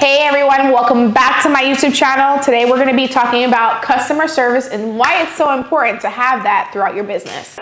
Hey everyone, welcome back to my YouTube channel. Today we're going to be talking about customer service and why it's so important to have that throughout your business.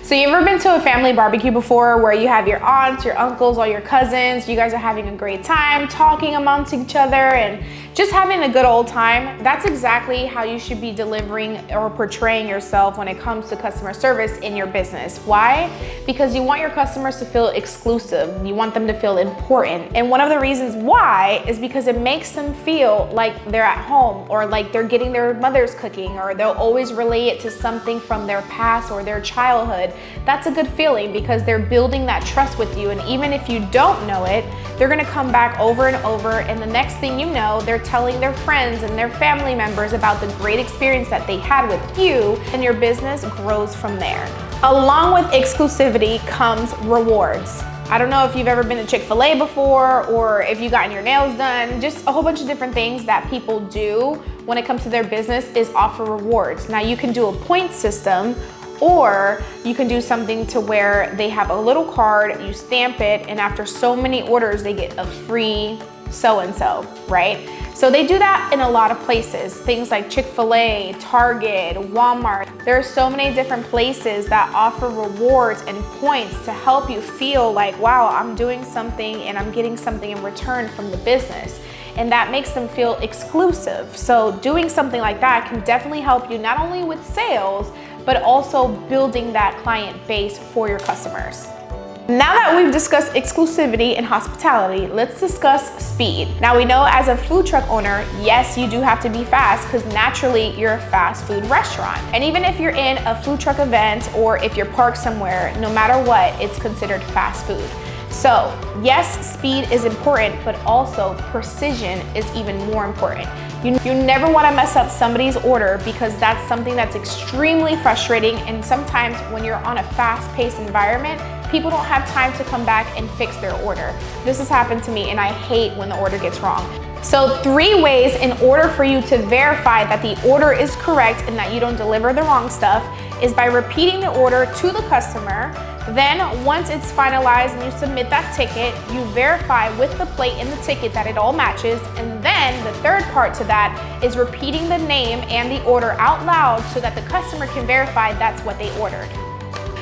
So you ever been to a family barbecue before where you have your aunts, your uncles, all your cousins, you guys are having a great time talking amongst each other and just having a good old time? That's exactly how you should be delivering or portraying yourself when it comes to customer service in your business. Why? Because you want your customers to feel exclusive. You want them to feel important. And one of the reasons why is because it makes them feel like they're at home or like they're getting their mother's cooking, or they'll always relate it to something from their past or their childhood. That's a good feeling because they're building that trust with you. And even if you don't know it, they're gonna come back over and over. And the next thing you know, they're telling their friends and their family members about the great experience that they had with you, and your business grows from there. Along with exclusivity comes rewards. I don't know if you've ever been to Chick-fil-A before, or if you've gotten your nails done, just a whole bunch of different things that people do when it comes to their business is offer rewards. Now you can do a point system, or you can do something to where they have a little card, you stamp it, and after so many orders, they get a free so-and-so, right? So they do that in a lot of places, things like Chick-fil-A, Target, Walmart. There are so many different places that offer rewards and points to help you feel like, wow, I'm doing something and I'm getting something in return from the business. And that makes them feel exclusive. So doing something like that can definitely help you not only with sales, but also building that client base for your customers. Now that we've discussed exclusivity and hospitality, let's discuss speed. Now we know as a food truck owner, yes, you do have to be fast because naturally you're a fast food restaurant. And even if you're in a food truck event or if you're parked somewhere, no matter what, it's considered fast food. So yes, speed is important, but also precision is even more important. You never want to mess up somebody's order because that's something that's extremely frustrating. And sometimes when you're on a fast-paced environment, people don't have time to come back and fix their order. This has happened to me and I hate when the order gets wrong. So 3 ways in order for you to verify that the order is correct and that you don't deliver the wrong stuff is by repeating the order to the customer. Then once it's finalized and you submit that ticket, you verify with the plate in the ticket that it all matches. And then the third part to that is repeating the name and the order out loud so that the customer can verify that's what they ordered.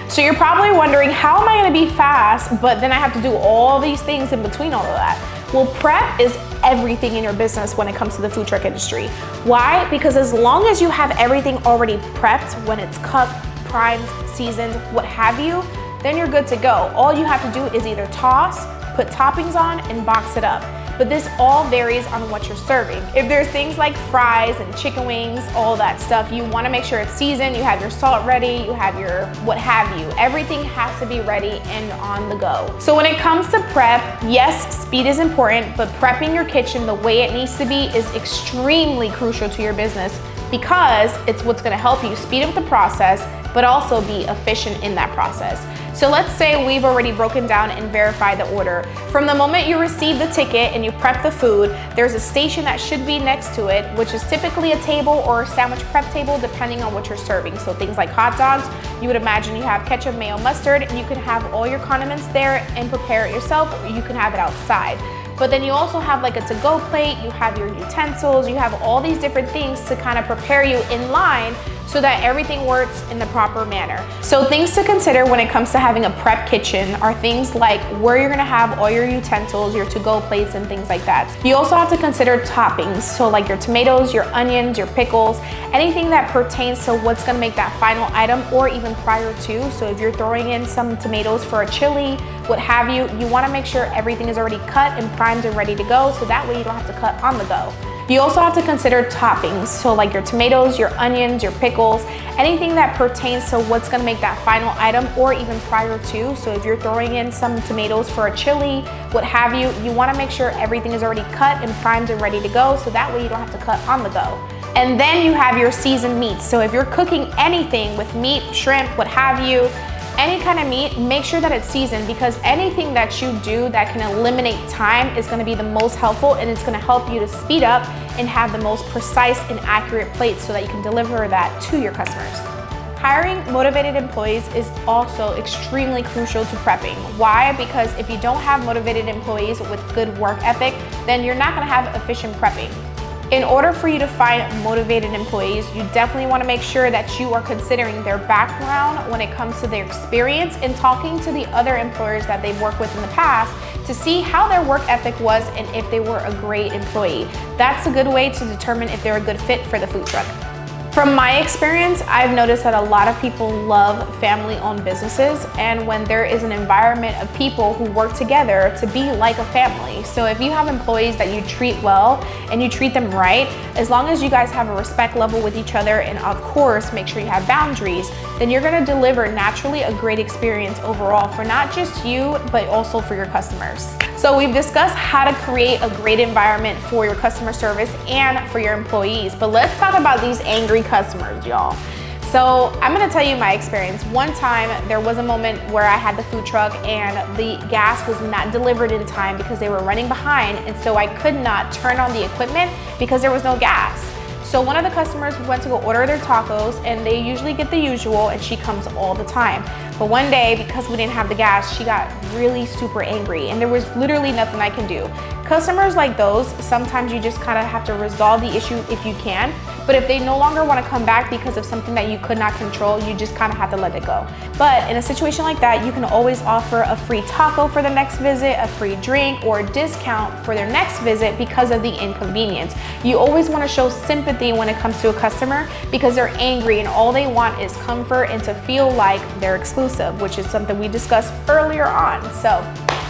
So you're probably wondering, how am I gonna be fast, but then I have to do all these things in between all of that? Well, prep is everything in your business when it comes to the food truck industry. Why? Because as long as you have everything already prepped, when it's cut, primed, seasoned, what have you, then you're good to go. All you have to do is either toss, put toppings on, and box it up. But this all varies on what you're serving. If there's things like fries and chicken wings, all that stuff, you wanna make sure it's seasoned, you have your salt ready, you have your what have you. Everything has to be ready and on the go. So when it comes to prep, yes, speed is important, but prepping your kitchen the way it needs to be is extremely crucial to your business because it's what's gonna help you speed up the process, but also be efficient in that process. So let's say we've already broken down and verified the order. From the moment you receive the ticket and you prep the food, there's a station that should be next to it, which is typically a table or a sandwich prep table, depending on what you're serving. So things like hot dogs, you would imagine you have ketchup, mayo, mustard, and you can have all your condiments there and prepare it yourself, or you can have it outside. But then you also have like a to-go plate, you have your utensils, you have all these different things to kind of prepare you in line so that everything works in the proper manner. So things to consider when it comes to having a prep kitchen are things like where you're gonna have all your utensils, your to-go plates, and things like that. You also have to consider toppings, so like your tomatoes, your onions, your pickles, anything that pertains to what's gonna make that final item or even prior to. So if you're throwing in some tomatoes for a chili, what have you, you wanna make sure everything is already cut and primed and ready to go, so that way you don't have to cut on the go. You also have to consider toppings, so like your tomatoes, your onions, your pickles, anything that pertains to what's gonna make that final item or even prior to. So if you're throwing in some tomatoes for a chili, what have you, you wanna make sure everything is already cut and primed and ready to go, so that way you don't have to cut on the go. And then you have your seasoned meats. So if you're cooking anything with meat, shrimp, what have you, any kind of meat, make sure that it's seasoned, because anything that you do that can eliminate time is gonna be the most helpful, and it's gonna help you to speed up and have the most precise and accurate plates so that you can deliver that to your customers. Hiring motivated employees is also extremely crucial to prepping. Why? Because if you don't have motivated employees with good work ethic, then you're not gonna have efficient prepping. In order for you to find motivated employees, you definitely want to make sure that you are considering their background when it comes to their experience and talking to the other employers that they've worked with in the past to see how their work ethic was and if they were a great employee. That's a good way to determine if they're a good fit for the food truck. From my experience, I've noticed that a lot of people love family-owned businesses, and when there is an environment of people who work together to be like a family. So if you have employees that you treat well and you treat them right, as long as you guys have a respect level with each other and of course make sure you have boundaries, then you're gonna deliver naturally a great experience overall for not just you, but also for your customers. So we've discussed how to create a great environment for your customer service and for your employees, but let's talk about these angry customers, y'all. So I'm gonna tell you my experience. One time, there was a moment where I had the food truck and the gas was not delivered in time because they were running behind, and so I could not turn on the equipment because there was no gas. So one of the customers went to go order their tacos, and they usually get the usual, and she comes all the time. But one day, because we didn't have the gas, she got really super angry, and there was literally nothing I can do. Customers like those, sometimes you just kind of have to resolve the issue if you can, but if they no longer want to come back because of something that you could not control, you just kind of have to let it go. But in a situation like that, you can always offer a free taco for the next visit, a free drink, or a discount for their next visit because of the inconvenience. You always want to show sympathy when it comes to a customer because they're angry and all they want is comfort and to feel like they're exclusive, which is something we discussed earlier on. So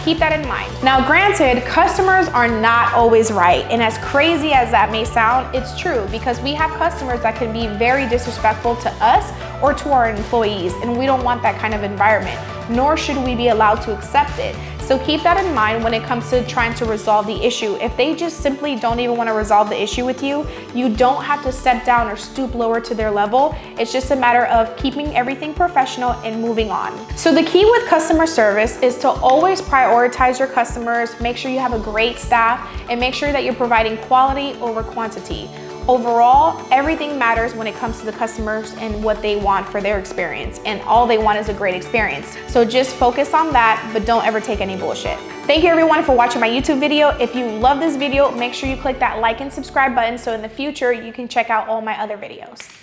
keep that in mind. Now, granted, customers are not always right, and as crazy as that may sound, it's true because we have customers that can be very disrespectful to us or to our employees, and we don't want that kind of environment, nor should we be allowed to accept it. So keep that in mind when it comes to trying to resolve the issue. If they just simply don't even want to resolve the issue with you, you don't have to step down or stoop lower to their level. It's just a matter of keeping everything professional and moving on. So the key with customer service is to always prioritize your customers, make sure you have a great staff, and make sure that you're providing quality over quantity. Overall, everything matters when it comes to the customers and what they want for their experience, and all they want is a great experience. So just focus on that, but don't ever take any bullshit. Thank you everyone for watching my YouTube video. If you love this video, make sure you click that like and subscribe button so in the future you can check out all my other videos.